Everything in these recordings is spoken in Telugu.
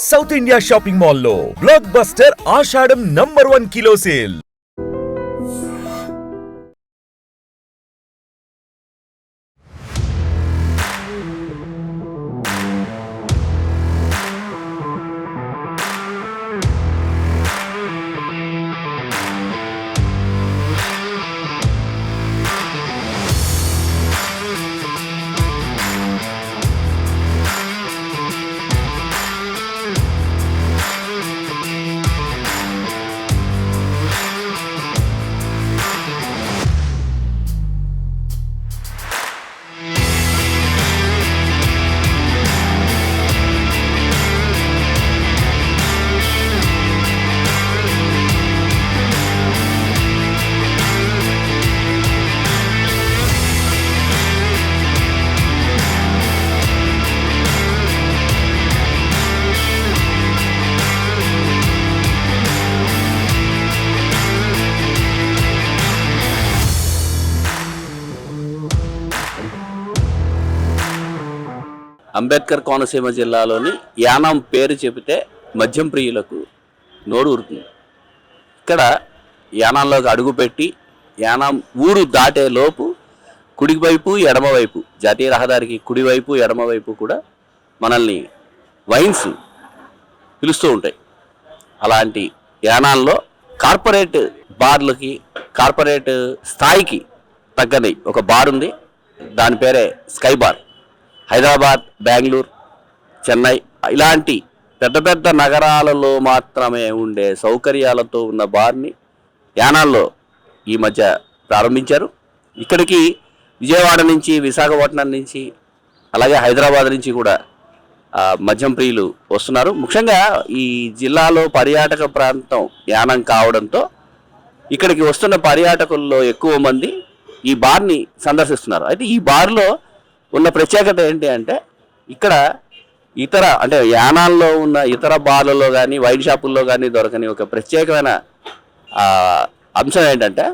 సౌత్ ఇండియా షాపింగ్ మాల్లో block buster Ashadham number 1 kilo sale. Ambedkar Konaseema జిల్లాలోని యానాం పేరు చెబితే మద్యం ప్రియులకు నోరు ఊరుతుంది. ఇక్కడ యానాంలోకి అడుగుపెట్టి యానాం ఊరు దాటే లోపు కుడివైపు ఎడమవైపు జాతీయ రహదారికి కుడివైపు ఎడమవైపు కూడా మనల్ని వైన్స్ పిలుస్తూ ఉంటాయి. అలాంటి యానాంలో కార్పొరేట్ బార్లకి కార్పొరేట్ స్థాయికి తగ్గని ఒక బార్ ఉంది. దాని పేరే స్కై బార్. హైదరాబాద్, బెంగళూరు, చెన్నై ఇలాంటి పెద్ద పెద్ద నగరాలలో మాత్రమే ఉండే సౌకర్యాలతో ఉన్న బార్ని యానాంలో ఈ మధ్య ప్రారంభించారు. ఇక్కడికి విజయవాడ నుంచి, విశాఖపట్నం నుంచి, అలాగే హైదరాబాద్ నుంచి కూడా మద్యం ప్రియులు వస్తున్నారు. ముఖ్యంగా ఈ జిల్లాలో పర్యాటక ప్రాంతం యానం కావడంతో ఇక్కడికి వస్తున్న పర్యాటకుల్లో ఎక్కువ మంది ఈ బార్ని సందర్శిస్తున్నారు. అయితే ఈ బార్లో ఉన్న ప్రత్యేకత ఏంటి అంటే ఇక్కడ అంటే యానాల్లో ఉన్న ఇతర బార్లలో కానీ వైన్ షాపుల్లో కానీ దొరకని ఒక ప్రత్యేకమైన అంశం ఏంటంటే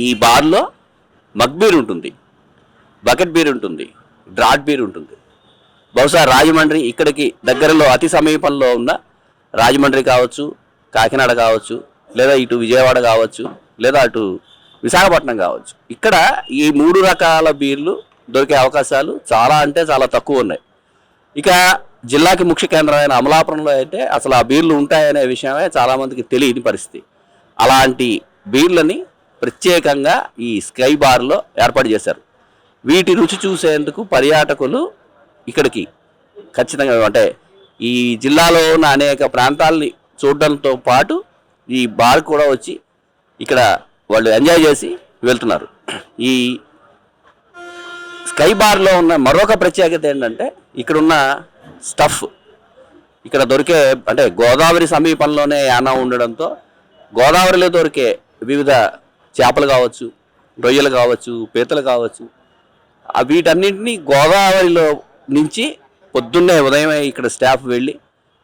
ఈ బార్లో మగ్ బీర్ ఉంటుంది, బకెట్ బీర్ ఉంటుంది, డ్రాట్ బీర్ ఉంటుంది. బహుశా రాజమండ్రి ఇక్కడికి దగ్గరలో అతి సమీపంలో ఉన్న రాజమండ్రి కావచ్చు, కాకినాడ కావచ్చు, లేదా ఇటు విజయవాడ కావచ్చు, లేదా అటు విశాఖపట్నం కావచ్చు. ఇక్కడ ఈ 3 రకాల బీర్లు దొరికే అవకాశాలు చాలా అంటే చాలా తక్కువ ఉన్నాయి. ఇక జిల్లాకి ముఖ్య కేంద్రమైన అమలాపురంలో అయితే అసలు ఆ బీర్లు ఉంటాయనే విషయమే చాలామందికి తెలియని పరిస్థితి. అలాంటి బీర్లని ప్రత్యేకంగా ఈ స్కై బార్లో ఏర్పాటు చేశారు. వీటి రుచి చూసేందుకు పర్యాటకులు ఇక్కడికి ఖచ్చితంగా అంటే ఈ జిల్లాలో ఉన్న అనేక ప్రాంతాలని చూడడంతో పాటు ఈ బార్ కూడా వచ్చి ఇక్కడ వాళ్ళు ఎంజాయ్ చేసి వెళ్తున్నారు. ఈ స్కై బార్లో ఉన్న మరొక ప్రత్యేకత ఏంటంటే ఇక్కడున్న స్టఫ్ ఇక్కడ దొరికే అంటే గోదావరి సమీపంలోనే యానం ఉండడంతో గోదావరిలో దొరికే వివిధ చేపలు కావచ్చు, రొయ్యలు కావచ్చు, పీతలు కావచ్చు, వీటన్నింటినీ గోదావరిలో నుంచి పొద్దున్నే ఉదయమే ఇక్కడ స్టాఫ్ వెళ్ళి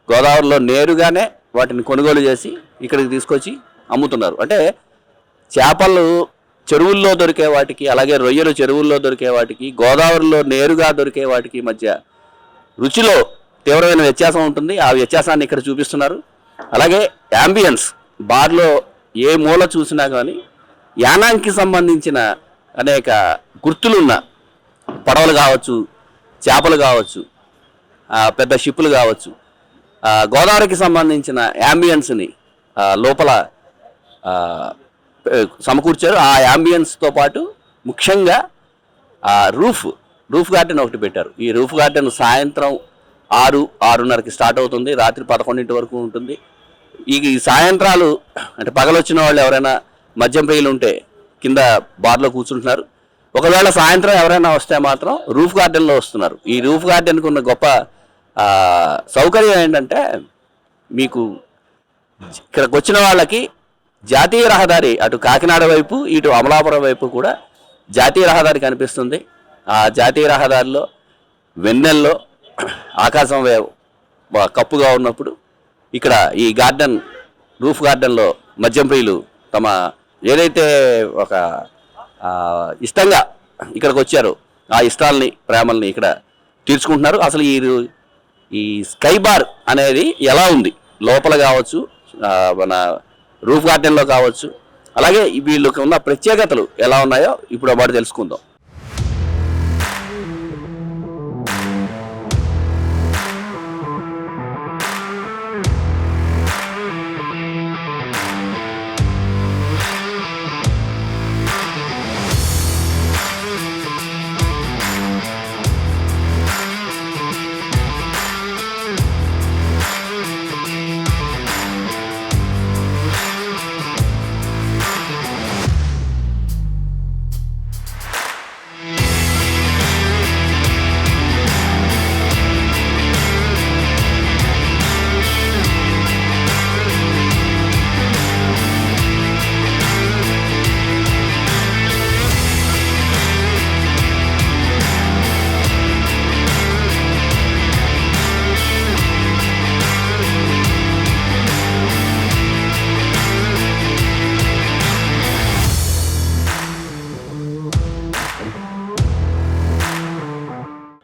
గోదావరిలో నేరుగానే వాటిని కొనుగోలు చేసి ఇక్కడికి తీసుకొచ్చి అమ్ముతున్నారు. అంటే చేపలు చెరువుల్లో దొరికే వాటికి, అలాగే రొయ్యలు చెరువుల్లో దొరికే వాటికి, గోదావరిలో నేరుగా దొరికే వాటికి మధ్య రుచిలో తీవ్రమైన వ్యత్యాసం ఉంటుంది. ఆ వ్యత్యాసాన్ని ఇక్కడ చూపిస్తున్నారు. అలాగే యాంబియన్స్ బార్లో ఏ మూల చూసినా కానీ యానాంకి సంబంధించిన అనేక గుర్తులున్న పడవలు కావచ్చు, చేపలు కావచ్చు, పెద్ద షిప్పులు కావచ్చు, గోదావరికి సంబంధించిన యాంబియన్స్ని లోపల సమకూర్చారు. ఆ యాంబియన్స్తో పాటు ముఖ్యంగా రూఫ్ గార్డెన్ ఒకటి పెట్టారు. ఈ రూఫ్ గార్డెన్ సాయంత్రం 6-6:30కి స్టార్ట్ అవుతుంది, రాత్రి 11 వరకు ఉంటుంది. ఈ సాయంత్రాలు అంటే పగలొచ్చిన వాళ్ళు ఎవరైనా మద్యం ప్రియులు ఉంటే కింద బార్లో కూర్చుంటున్నారు. ఒకవేళ సాయంత్రం ఎవరైనా వస్తే మాత్రం రూఫ్ గార్డెన్లో వస్తున్నారు. ఈ రూఫ్ గార్డెన్కి ఉన్న గొప్ప సౌకర్యం ఏంటంటే మీకు ఇక్కడికి వచ్చిన వాళ్ళకి జాతీయ రహదారి అటు కాకినాడ వైపు ఇటు అమలాపురం వైపు కూడా జాతీయ రహదారి కనిపిస్తుంది. ఆ జాతీయ రహదారిలో వెన్నెల్లో ఆకాశం కప్పుగా ఉన్నప్పుడు ఇక్కడ ఈ గార్డెన్ రూఫ్ గార్డెన్లో మద్యం ప్రియులు తమ ఏదైతే ఒక ఇష్టంగా ఇక్కడికి వచ్చారో ఆ ఇష్టాలని, ప్రేమల్ని ఇక్కడ తీర్చుకుంటున్నారు. అసలు ఈ స్కై బార్ అనేది ఎలా ఉంది, లోపల కావచ్చు, మన రూఫ్ గార్డెన్లో కావచ్చు, అలాగే వీళ్ళకి ఉన్న ప్రత్యేకతలు ఎలా ఉన్నాయో ఇప్పుడు అప్పుడు తెలుసుకుందాం.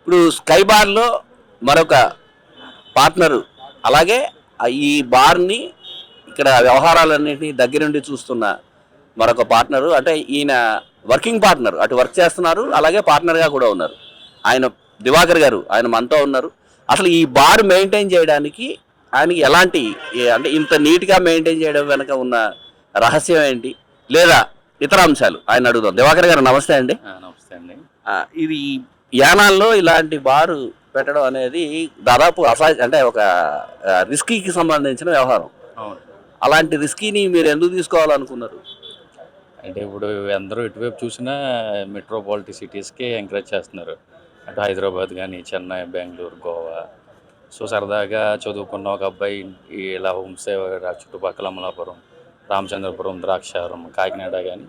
ఇప్పుడు స్కై బార్లో మరొక పార్ట్నరు, అలాగే ఈ బార్ని ఇక్కడ వ్యవహారాలన్నింటినీ దగ్గరుండి చూస్తున్న మరొక పార్ట్నరు, అంటే ఈయన వర్కింగ్ పార్ట్నర్, అటు వర్క్ చేస్తున్నారు, అలాగే పార్ట్నర్గా కూడా ఉన్నారు. ఆయన దివాకర్ గారు, ఆయన మనతో ఉన్నారు. అసలు ఈ బార్ మెయింటైన్ చేయడానికి ఆయనకి ఎలాంటి, అంటే ఇంత నీట్గా మెయింటైన్ చేయడం వెనక ఉన్న రహస్యం ఏంటి, లేదా ఇతర అంశాలు ఆయన అడుగుదాం. దివాకర్ గారు నమస్తే అండి. నమస్తే అండి. ఇది యానాల్లో ఇలాంటి బారు పెట్టడం అనేది దాదాపు అంటే ఒక రిస్కీకి సంబంధించిన వ్యవహారం. అవును. అలాంటి రిస్కీని మీరు ఎందుకు తీసుకోవాలనుకున్నారు? అంటే ఇప్పుడు అందరూ ఎటువైపు చూసినా మెట్రోపాలిటీ సిటీస్కి ఎంకరేజ్ చేస్తున్నారు. అటు హైదరాబాద్ కానీ, చెన్నై, బెంగళూరు, గోవా. సో సరదాగా చదువుకున్న ఒక అబ్బాయి ఇలా హోమ్స్టే చుట్టుపక్కల అమలాపురం, రామచంద్రపురం, ద్రాక్షారం, కాకినాడ కానీ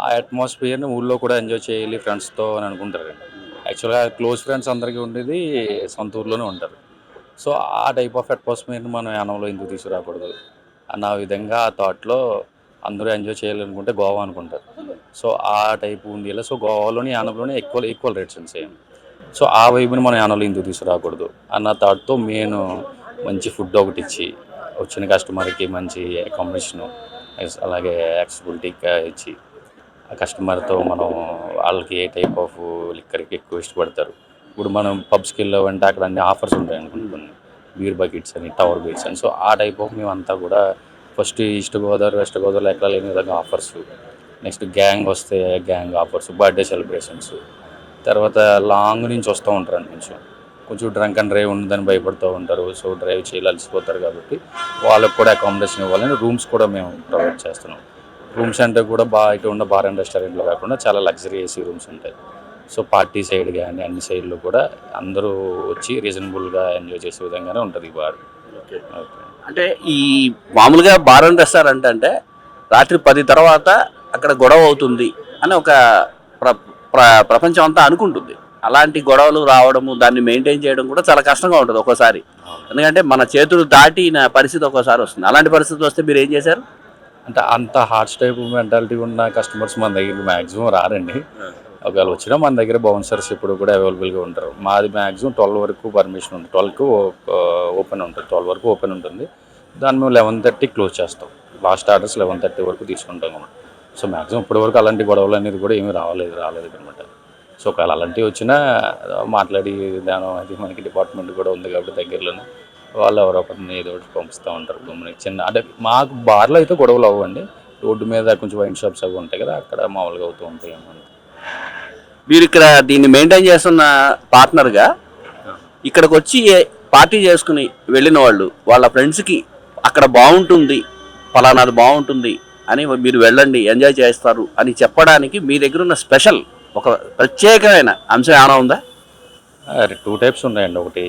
ఆ అట్మాస్ఫియర్ని ఊళ్ళో కూడా ఎంజాయ్ చేయాలి ఫ్రెండ్స్తో అని అనుకుంటారు. యాక్చువల్గా క్లోజ్ ఫ్రెండ్స్ అందరికీ ఉండేది సొంత ఊర్లోనే ఉంటారు. సో ఆ టైప్ ఆఫ్ అట్మాస్ఫియర్ని మనం యానంలో ఎందుకు తీసుకురాకూడదు అన్న విధంగా ఆ థాట్లో అందరూ ఎంజాయ్ చేయాలనుకుంటే గోవా అనుకుంటారు. సో ఆ టైప్ ఉంది. సో గోవాలోని యానంలోనే ఈక్వల్ రేట్స్ ఉంటాయి. సో ఆ వైపుని మనం యానంలో ఎందుకు తీసుకురాకూడదు అన్న థాట్తో నేను మంచి ఫుడ్ ఒకటి ఇచ్చి, వచ్చిన కస్టమర్కి మంచి అకామిడేషను, అలాగే యాక్సెసిబిలిటీ ఇచ్చి, ఆ కస్టమర్తో మనం వాళ్ళకి ఏ టైప్ ఆఫ్ లిక్కర్కి ఎక్కువ ఇష్టపడతారు. ఇప్పుడు మనం పబ్స్కి వెళ్ళామంటే అక్కడ అన్ని ఆఫర్స్ ఉంటాయి అనుకుంటున్నాను, బీర్ బకెట్స్ అని, టవర్ బీట్స్ అని. సో ఆ టైప్ ఆఫ్ మేమంతా కూడా ఫస్ట్ ఈస్ట్ గోదావరి, వెస్ట్ గోదావరిలో ఎక్కడ లేని విధంగా ఆఫర్స్, నెక్స్ట్ గ్యాంగ్ వస్తే గ్యాంగ్ ఆఫర్స్, బర్త్డే సెలబ్రేషన్స్, తర్వాత లాంగ్ నుంచి వస్తూ ఉంటారు కొంచెం డ్రంక్ అండ్ డ్రైవ్ ఉందని భయపడుతూ ఉంటారు. సో డ్రైవ్ చేయాలి, అలసిపోతారు కాబట్టి వాళ్ళకు కూడా అకామిడేషన్ ఇవ్వాలని రూమ్స్ కూడా మేము ప్రొవైడ్ చేస్తున్నాం. రూమ్స్ అంటే కూడా ఇటు ఉన్న బార్ అండ్ రెస్టారెంట్లో కాకుండా చాలా లగ్జరీ ఏసీ రూమ్స్ ఉంటాయి. సో పార్టీ సైడ్ కానీ అన్ని సైడ్లో కూడా అందరూ వచ్చి రీజనబుల్గా ఎంజాయ్ చేసే విధంగానే ఉంటుంది ఈ బార్. ఓకే. అంటే ఈ మామూలుగా బార్ అండ్ రెస్టారెంట్ అంటే రాత్రి 10 తర్వాత అక్కడ గొడవ అవుతుంది అని ఒక ప్రపంచం అంతా అనుకుంటుంది. అలాంటి గొడవలు రావడము, దాన్ని మెయింటైన్ చేయడం కూడా చాలా కష్టంగా ఉంటుంది ఒక్కోసారి. ఎందుకంటే మన చేతులు దాటిన పరిస్థితి ఒక్కోసారి వస్తుంది. అలాంటి పరిస్థితి వస్తే మీరు ఏం చేశారు? అంటే అంత హార్ట్ టైప్ మెంటాలిటీ ఉన్న కస్టమర్స్ మన దగ్గర మ్యాక్సిమం రారండి. ఒకవేళ వచ్చినా మన దగ్గర బౌన్సర్స్ ఇప్పుడు కూడా అవైలబుల్గా ఉంటారు. మాది మ్యాక్సిమం 12 వరకు పర్మిషన్ ఉంటుంది, 12కు ఓపెన్ ఉంటుంది, 12 వరకు ఓపెన్ ఉంటుంది. దాన్ని మేము 11:30 క్లోజ్ చేస్తాం. లాస్ట్ ఆర్డర్స్ 11:30 వరకు తీసుకుంటాం అనమాట. సో మ్యాక్సిమం ఇప్పటి వరకు అలాంటి గొడవలు అనేది కూడా ఏమీ రాలేదు అనమాట. సో ఒకవేళ అలాంటివి వచ్చినా మాట్లాడి దాని అది మనకి డిపార్ట్మెంట్ కూడా ఉంది కాబట్టి దగ్గరలోనే వాళ్ళు ఎవరొకరిని ఏదో ఒకటి పంపిస్తూ ఉంటారు. మనకి చిన్న అంటే మాకు బార్లో అయితే గొడవలు అవ్వండి, రోడ్డు మీద కొంచెం వైన్ షాప్స్ అవి ఉంటాయి కదా, అక్కడ మామూలుగా అవుతూ ఉంటాయి అన్నమాట. మీరు ఇక్కడ దీన్ని మెయింటైన్ చేస్తున్న పార్ట్నర్గా ఇక్కడికి వచ్చి పార్టీ చేసుకుని వెళ్ళిన వాళ్ళు వాళ్ళ ఫ్రెండ్స్కి అక్కడ బాగుంటుంది, ఫలానాది బాగుంటుంది అని మీరు వెళ్ళండి ఎంజాయ్ చేస్తారు అని చెప్పడానికి మీ దగ్గర ఉన్న స్పెషల్ ఒక ప్రత్యేకమైన అంశం ఏమైనా ఉందా? 2 టైప్స్ ఉన్నాయండి. ఒకటి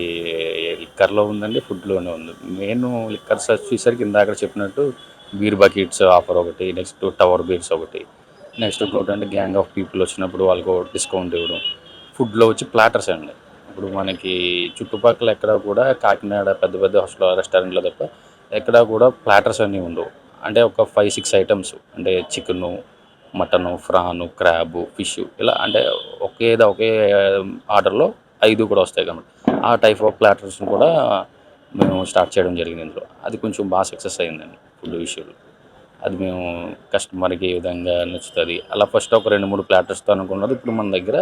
లిక్కర్లో ఉందండి, ఫుడ్లోనే ఉంది. మెయిన్ లిక్కర్స్ వచ్చేసరికి ఇందాక చెప్పినట్టు బీర్ బకెట్స్ ఆఫర్ ఒకటి, నెక్స్ట్ టవర్ బీర్స్ ఒకటి, నెక్స్ట్ ఇంకోటి అంటే గ్యాంగ్ ఆఫ్ పీపుల్ వచ్చినప్పుడు వాళ్ళకు డిస్కౌంట్ ఇవ్వడం. ఫుడ్లో వచ్చి ప్లాటర్స్ అండి. ఇప్పుడు మనకి చుట్టుపక్కల ఎక్కడ కూడా కాకినాడ పెద్ద పెద్ద రెస్టారెంట్లో తప్ప ఎక్కడ కూడా ప్లాటర్స్ అన్నీ ఉండవు. అంటే ఒక 5-6 ఐటమ్స్ అంటే చికెను, మటను, ఫ్రాను, క్రాబు, ఫిష్ ఇలా అంటే ఒకే ఆర్డర్లో 5 కూడా వస్తాయి కాబట్టి ఆ టైప్ ఆఫ్ ప్లాటర్స్ని కూడా మేము స్టార్ట్ చేయడం జరిగింది ఇందులో. అది కొంచెం బాగా సక్సెస్ అయిందండి ఫుడ్ విషయంలో. అది మేము కస్టమర్కి ఏ విధంగా నచ్చుతుంది అలా ఫస్ట్ ఒక 2-3 ప్లాటర్స్తో అనుకున్నది. ఇప్పుడు మన దగ్గర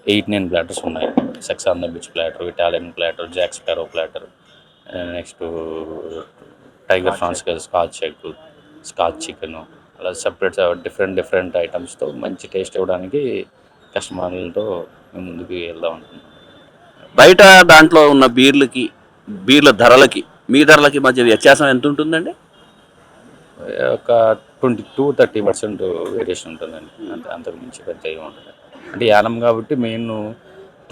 8-9 ప్లాటర్స్ ఉన్నాయి. Sex on the beach platter, Italian platter, Jack sparrow platter, next tiger France scotch egg, scotch chicken, అలా సపరేట్ డిఫరెంట్ ఐటమ్స్తో మంచి టేస్ట్ ఇవ్వడానికి కస్టమర్లతో మేము ముందుకు వెళ్దాం అనుకుంటున్నాం. బయట దాంట్లో ఉన్న బీర్ల ధరలకి మీ ధరలకి మధ్య వ్యత్యాసం ఎంత ఉంటుందండి? ఒక 20-30% వేరియేషన్ ఉంటుందండి. అంతకు మించి పెద్ద ఏమి ఉంటుంది. అంటే యానం కాబట్టి మెయిన్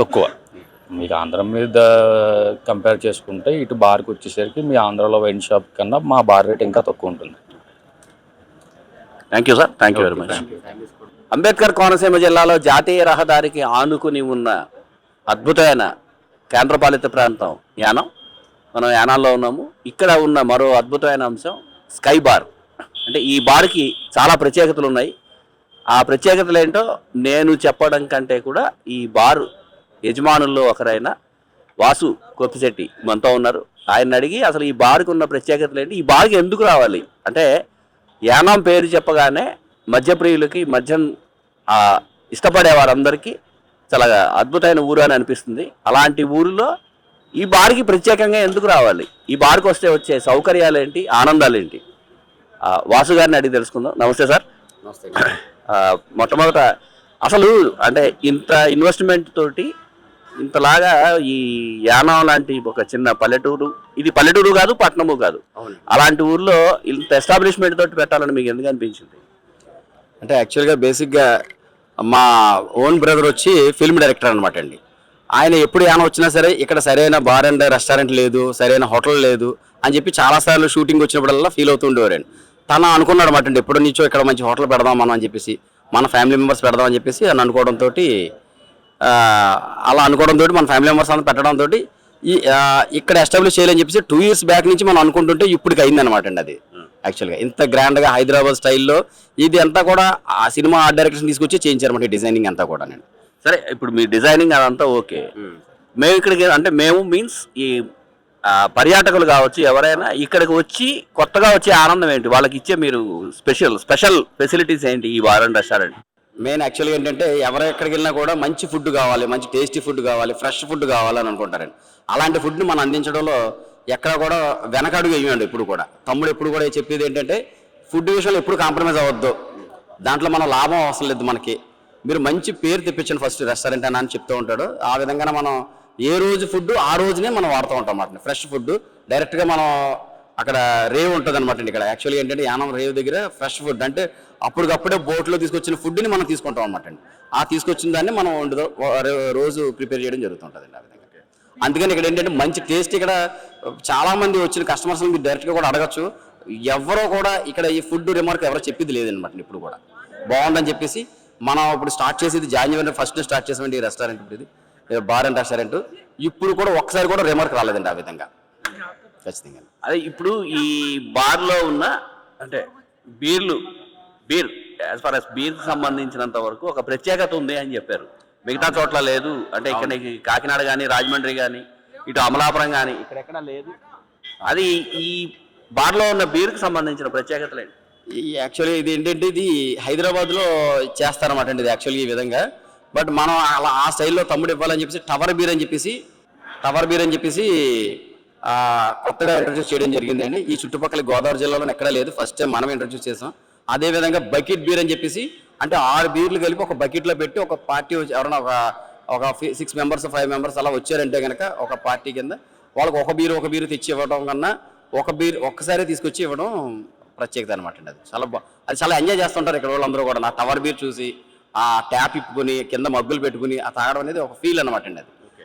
తక్కువ. మీకు ఆంధ్ర మీద కంపేర్ చేసుకుంటే ఇటు బార్కి వచ్చేసరికి మీ ఆంధ్రాలో వైన్ షాప్ కన్నా మా బార్ రేట్ ఇంకా తక్కువ ఉంటుంది. Thank you sir, thank you very much. Ambedkar Konaseema జిల్లాలో జాతీయ రహదారికి ఆనుకుని ఉన్న అద్భుతమైన కేంద్రపాలిత ప్రాంతం యానం. మనం యానాల్లో ఉన్నాము. ఇక్కడ ఉన్న మరో అద్భుతమైన అంశం స్కై బార్. అంటే ఈ బార్కి చాలా ప్రత్యేకతలు ఉన్నాయి. ఆ ప్రత్యేకతలు ఏంటో నేను చెప్పడం కంటే కూడా ఈ బార్ యజమానుల్లో ఒకరైన వాసు కొప్పిశెట్టి మనతో ఉన్నారు. ఆయన అడిగి అసలు ఈ బార్కి ఉన్న ప్రత్యేకతలు ఏంటి, ఈ బార్కి ఎందుకు రావాలి. అంటే యానం పేరు చెప్పగానే మద్యప్రియులకి మద్యం ఇష్టపడే వారందరికీ చాలా అద్భుతమైన ఊరు అని అనిపిస్తుంది. అలాంటి ఊరిలో ఈ బార్కి ప్రత్యేకంగా ఎందుకు రావాలి, ఈ బార్కి వస్తే వచ్చే సౌకర్యాలు ఏంటి, ఆనందాలు ఏంటి, వాసు గారిని అడిగి తెలుసుకుందాం. నమస్తే సార్. నమస్తే. మొట్టమొదట అసలు అంటే ఇంత ఇన్వెస్ట్మెంట్ తోటి ఇంతలాగా ఈ యానం లాంటి ఒక చిన్న పల్లెటూరు, ఇది పల్లెటూరు కాదు పట్టణము కాదు, అలాంటి ఊర్లో ఇంత ఎస్టాబ్లిష్మెంట్ తోటి పెట్టాలని మీకు ఎందుకు అనిపించింది? అంటే యాక్చువల్గా బేసిక్గా మా ఓన్ బ్రదర్ వచ్చి ఫిల్మ్ డైరెక్టర్ అనమాట అండి. ఆయన ఎప్పుడు యానం వచ్చినా సరే ఇక్కడ సరైన బార్ అండ్ రెస్టారెంట్ లేదు, సరైన హోటల్ లేదు అని చెప్పి చాలాసార్లు షూటింగ్ వచ్చినప్పుడల్లా ఫీల్ అవుతూ ఉండేవారండి. తను అనుకున్నాడు అనమాట అండి, ఎప్పటి నుంచో ఇక్కడ మంచి హోటల్ పెడదాం మనం అని చెప్పేసి, మన ఫ్యామిలీ మెంబర్స్ పెడదాం అని చెప్పేసి అని అనుకోవడంతో, అలా అనుకోవడంతో మన ఫ్యామిలీ మెంబర్స్ అంతా పెట్టడంతో ఈ ఇక్కడ ఎస్టాబ్లిష్ చేయాలని చెప్పేసి 2 years బ్యాక్ నుంచి మనం అనుకుంటుంటే ఇప్పటికి అయిందనమాట అండి. అది యాక్చువల్గా ఇంత గ్రాండ్గా హైదరాబాద్ స్టైల్లో ఇది అంతా కూడా ఆ సినిమా ఆర్ట్ డైరెక్షన్ తీసుకొచ్చి చేయించారన్నమాట ఈ డిజైనింగ్ అంతా కూడా. నేను సరే, ఇప్పుడు మీ డిజైనింగ్ అదంతా ఓకే. మేము ఇక్కడికి అంటే మేము మీన్స్ ఈ పర్యాటకులు కావచ్చు ఎవరైనా ఇక్కడికి వచ్చి కొత్తగా వచ్చే ఆనందం ఏంటి, వాళ్ళకి ఇచ్చే మీరు స్పెషల్ ఫెసిలిటీస్ ఏంటి ఈ బార్ అండ్ రెస్టారెంట్? మెయిన్ యాక్చువల్గా ఏంటంటే ఎవరు ఎక్కడికి వెళ్ళినా కూడా మంచి ఫుడ్ కావాలి, మంచి టేస్టీ ఫుడ్ కావాలి, ఫ్రెష్ ఫుడ్ కావాలని అనుకుంటారండి. అలాంటి ఫుడ్ని మనం అందించడంలో ఎక్కడ కూడా వెనకడుగు వేయండి. ఇప్పుడు కూడా తమ్ముడు ఎప్పుడు కూడా చెప్పేది ఏంటంటే ఫుడ్ విషయంలో ఎప్పుడు కాంప్రమైజ్ అవ్వద్దు, దాంట్లో మనం లాభం అవసరం లేదు, మనకి మీరు మంచి పేరు తెప్పించండి ఫస్ట్ రెస్టారెంట్ అని చెప్తూ ఉంటాడు. ఆ విధంగానే మనం ఏ రోజు ఫుడ్ ఆ రోజునే మనం వాడుతూ ఉంటాం అన్నమాట. ఫ్రెష్ ఫుడ్ డైరెక్ట్గా మనం అక్కడ రేవ్ ఉంటుంది అనమాట అండి. ఇక్కడ యాక్చువల్గా ఏంటంటే యానం రేవ్ దగ్గర ఫ్రెష్ ఫుడ్ అంటే అప్పటికప్పుడే బోట్లో తీసుకొచ్చిన ఫుడ్ని మనం తీసుకుంటాం అనమాట అండి. ఆ తీసుకొచ్చిన దాన్ని మనం రోజు ప్రిపేర్ చేయడం జరుగుతుంటుంది ఆ విధంగా. అందుకని ఇక్కడ ఏంటంటే మంచి టేస్ట్, ఇక్కడ చాలామంది వచ్చిన కస్టమర్స్ మీరు డైరెక్ట్గా కూడా అడగచ్చు. ఎవరో కూడా ఇక్కడ ఈ ఫుడ్ రిమార్క్ ఎవరో చెప్పింది లేదనమాట. ఇప్పుడు కూడా బాగుందని చెప్పేసి మనం ఇప్పుడు స్టార్ట్ చేసేది January 1 స్టార్ట్ చేసామండి ఈ రెస్టారెంట్. ఇప్పుడు ఇది బార్ అండ్ రెస్టారెంట్. ఇప్పుడు కూడా ఒక్కసారి కూడా రిమార్క్ రాలేదండి ఆ విధంగా ఖచ్చితంగా. అదే ఇప్పుడు ఈ బార్లో ఉన్న అంటే బీర్ యాజ్ ఫార్ యాజ్ బీర్కి సంబంధించినంత వరకు ఒక ప్రత్యేకత ఉంది అని చెప్పారు, మిగతా చోట్ల లేదు. అంటే ఇక్కడ కాకినాడ కానీ రాజమండ్రి కానీ ఇటు అమలాపురం కానీ ఇక్కడెక్కడ లేదు. అది ఈ బార్లో ఉన్న బీర్కి సంబంధించిన ప్రత్యేకతలు ఏంటి? యాక్చువల్లీ ఇది ఏంటంటే ఇది హైదరాబాద్లో చేస్తారన్నమాట అండి. ఇది యాక్చువల్గా ఈ విధంగా, బట్ మనం అలా ఆ స్టైల్లో తమ్ముడు ఇవ్వాలని చెప్పేసి టవర్ బీర్ అని చెప్పేసి కొత్తగా ఇంట్రడ్యూస్ చేయడం జరిగిందండి. ఈ చుట్టుపక్కల గోదావరి జిల్లాలో ఎక్కడా లేదు, ఫస్ట్ టైం మనం ఇంట్రడ్యూస్ చేసాం. అదేవిధంగా బకెట్ బీర్ అని చెప్పేసి అంటే 6 బీర్లు కలిపి ఒక బకెట్లో పెట్టి ఒక పార్టీ ఎవరైనా ఒక 6 members 5 members అలా వచ్చారంటే కనుక ఒక పార్టీ కింద వాళ్ళకి ఒక బీరు తెచ్చి ఇవ్వడం కన్నా ఒక బీర్ ఒక్కసారి తీసుకొచ్చి ఇవ్వడం ప్రత్యేకత అనమాట అండి. అది చాలా ఎంజాయ్ చేస్తుంటారు ఇక్కడ వాళ్ళందరూ కూడా. నా టవర్ బీర్ చూసి ఆ ట్యాప్ ఇప్పుకొని కింద మగ్గులు పెట్టుకుని ఆ తాగడం అనేది ఒక ఫీల్ అనమాట అండి.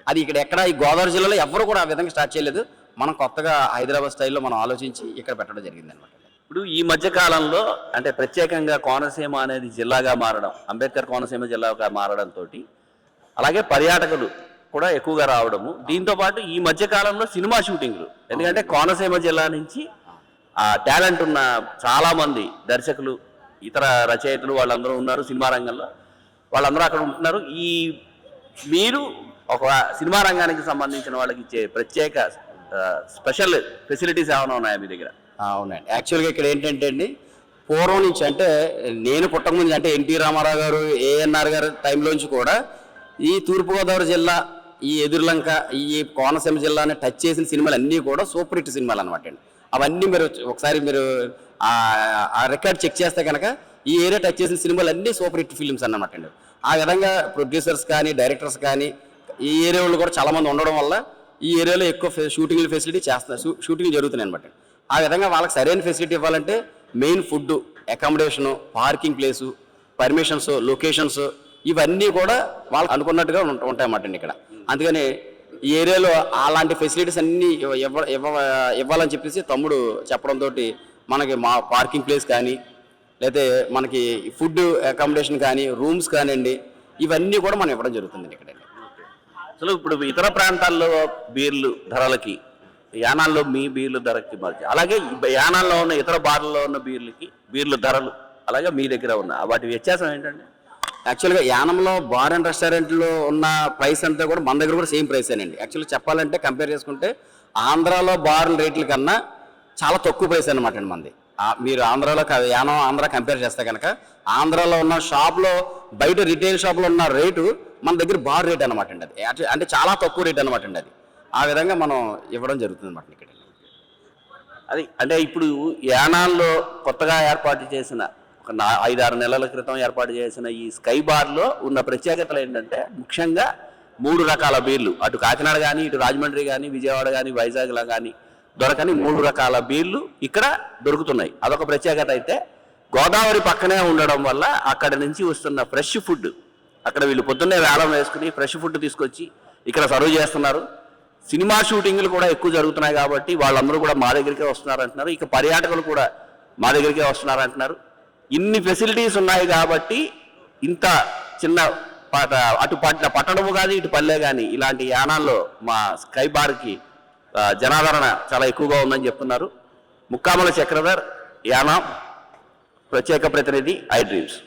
అది ఇక్కడ ఎక్కడ ఈ గోదావరి జిల్లాలో ఎవరు కూడా ఆ విధంగా స్టార్ట్ చేయలేదు. మనం కొత్తగా హైదరాబాద్ స్టైల్లో మనం ఆలోచించి ఇక్కడ పెట్టడం జరిగింది అనమాట. ఇప్పుడు ఈ మధ్య కాలంలో అంటే ప్రత్యేకంగా కోనసీమ అనేది జిల్లాగా మారడం, అంబేద్కర్ కోనసీమ జిల్లాగా మారడంతో అలాగే పర్యాటకులు కూడా ఎక్కువగా రావడము, దీంతో పాటు ఈ మధ్య కాలంలో సినిమా షూటింగ్లు, ఎందుకంటే కోనసీమ జిల్లా నుంచి ఆ టాలెంట్ ఉన్న చాలామంది దర్శకులు ఇతర రచయితలు వాళ్ళందరూ ఉన్నారు సినిమా రంగంలో, వాళ్ళందరూ అక్కడ ఉంటున్నారు. మీరు ఒక సినిమా రంగానికి సంబంధించిన వాళ్ళకి ఇచ్చే ప్రత్యేక స్పెషల్ ఫెసిలిటీస్ ఏమైనా ఉన్నాయా మీ దగ్గర? అవునండి. యాక్చువల్గా ఇక్కడ ఏంటంటే అండి, పూర్వం నుంచి అంటే నేను పుట్టకముందు అంటే ఎన్టీ రామారావు గారు, ఏఎన్ఆర్ గారు టైంలోంచి కూడా ఈ తూర్పుగోదావరి జిల్లా, ఈ ఎదురులంక, ఈ కోనసీమ జిల్లాని టచ్ చేసిన సినిమాలు అన్నీ కూడా సూపర్ హిట్ సినిమాలు అనమాట అండి. అవన్నీ మీరు ఒకసారి మీరు ఆ రికార్డ్ చెక్ చేస్తే కనుక ఈ ఏరియా టచ్ చేసిన సినిమాలు అన్నీ సూపర్ హిట్ ఫిలిమ్స్ అన్నమాట అండి. ఆ విధంగా ప్రొడ్యూసర్స్ కానీ డైరెక్టర్స్ కానీ ఈ ఏరియా వాళ్ళు కూడా చాలామంది ఉండడం వల్ల ఈ ఏరియాలో ఎక్కువ షూటింగ్ ఫెసిలిటీ చేస్తున్నారు, షూటింగ్ జరుగుతున్నాయి అనమాట. ఆ విధంగా వాళ్ళకి సరైన ఫెసిలిటీ ఇవ్వాలంటే main food, accommodation, parking place, permissions, locations ఇవన్నీ కూడా వాళ్ళు అనుకున్నట్టుగా ఉంటాయన్నమాట అండి ఇక్కడ. అందుకని ఈ ఏరియాలో అలాంటి ఫెసిలిటీస్ అన్నీ ఇవ్వాలని చెప్పేసి తమ్ముడు చెప్పడంతో మనకి మా పార్కింగ్ ప్లేస్ కానీ, లేకపోతే మనకి ఫుడ్ అకామిడేషన్ కానీ, రూమ్స్ కానివ్వండి, ఇవన్నీ కూడా మనం ఇవ్వడం జరుగుతుంది ఇక్కడ. అసలు ఇప్పుడు ఇతర ప్రాంతాల్లో బీర్లు ధరలకి, యానాల్లో మీ బీర్లు ధరకి మధ్య, అలాగే యానాల్లో ఉన్న ఇతర బార్లలో ఉన్న బీర్లు ధరలు అలాగే మీ దగ్గర ఉన్న వాటి వ్యత్యాసం ఏంటంటే? యాక్చువల్గా యానంలో బార్ అండ్ రెస్టారెంట్లో ఉన్న ప్రైస్ అంతా కూడా మన దగ్గర కూడా సేమ్ ప్రైసేనండి. యాక్చువల్గా చెప్పాలంటే కంపేర్ చేసుకుంటే ఆంధ్రాలో బార్ రేట్ల కన్నా చాలా తక్కువ ప్రైస్ అనమాట అండి మనది. మీరు ఆంధ్రాలో యానం ఆంధ్ర కంపేర్ చేస్తే కనుక ఆంధ్రాలో ఉన్న షాప్లో బయట రిటైల్ షాప్లో ఉన్న రేటు మన దగ్గర బార్ రేట్ అనమాట అండి. అది అంటే చాలా తక్కువ రేట్ అనమాట అండి. అది ఆ విధంగా మనం ఇవ్వడం జరుగుతుంది అనమాట ఇక్కడ. అది అంటే ఇప్పుడు యానాల్లో కొత్తగా ఏర్పాటు చేసిన ఒక 5-6 నెలల క్రితం ఏర్పాటు చేసిన ఈ స్కై బార్లో ఉన్న ప్రత్యేకతలు ఏంటంటే ముఖ్యంగా 3 రకాల బీర్లు, అటు కాకినాడ కానీ, ఇటు రాజమండ్రి కానీ, విజయవాడ కానీ, వైజాగ్లో కానీ దొరకని 3 రకాల బీర్లు ఇక్కడ దొరుకుతున్నాయి. అదొక ప్రత్యేకత. అయితే గోదావరి పక్కనే ఉండడం వల్ల అక్కడ నుంచి వస్తున్న ఫ్రెష్ ఫుడ్, అక్కడ వీళ్ళు పొద్దున్నే వేలం వేసుకుని ఫ్రెష్ ఫుడ్ తీసుకొచ్చి ఇక్కడ సర్వ్ చేస్తున్నారు. సినిమా షూటింగ్లు కూడా ఎక్కువ జరుగుతున్నాయి కాబట్టి వాళ్ళందరూ కూడా మా దగ్గరికే వస్తున్నారు అంటున్నారు. ఇక పర్యాటకులు కూడా మా దగ్గరికే వస్తున్నారు అంటున్నారు. ఇన్ని ఫెసిలిటీస్ ఉన్నాయి కాబట్టి ఇంత చిన్న అటు పట్టణము కానీ ఇటు పల్లె కానీ ఇలాంటి యానాల్లో మా స్కై బార్కి జనాదరణ చాలా ఎక్కువగా ఉందని చెప్తున్నారు. ముక్కామల చక్రధర్, యానాం ప్రత్యేక ప్రతినిధి, ఐ డ్రీమ్స్.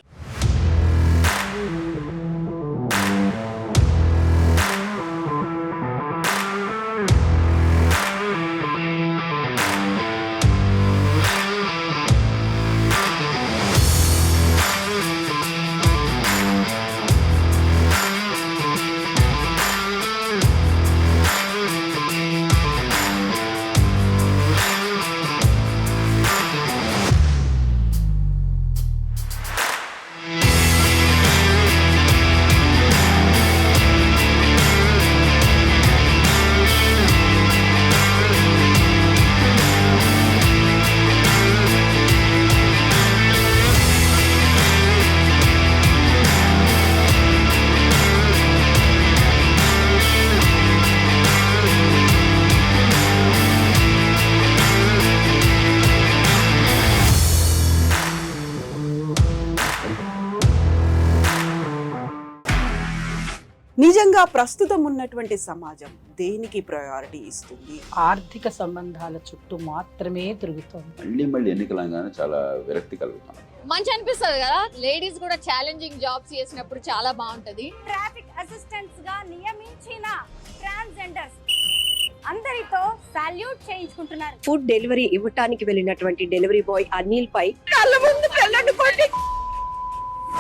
నిజంగా ప్రస్తుతం ఉన్నటువంటి సమాజం దేనికి ప్రయారిటీ ఇస్తుంది? ఆర్థిక సంబంధాల చుట్టూ మాత్రమే తిరుగుతోంది. మళ్ళీ ఎన్నికలంగానే చాలా విరక్తి కలుగుతాం. మంచి అనిపిస్తుంది కదా, లేడీస్ కూడా ఛాలెంజింగ్ జాబ్స్ చేసినప్పుడు చాలా బాగుంటది. ట్రాఫిక్ అసిస్టెంట్స్ గా నియమించిన ట్రాన్స్జెండర్స్ అందరితో సాల్యూట్ చేయించుకుంటున్నారు. ఫుడ్ డెలివరీ ఇవ్వటానికి వెళ్ళినటువంటి డెలివరీ బాయ్ అనిల్ పై కళ్ళ ముందు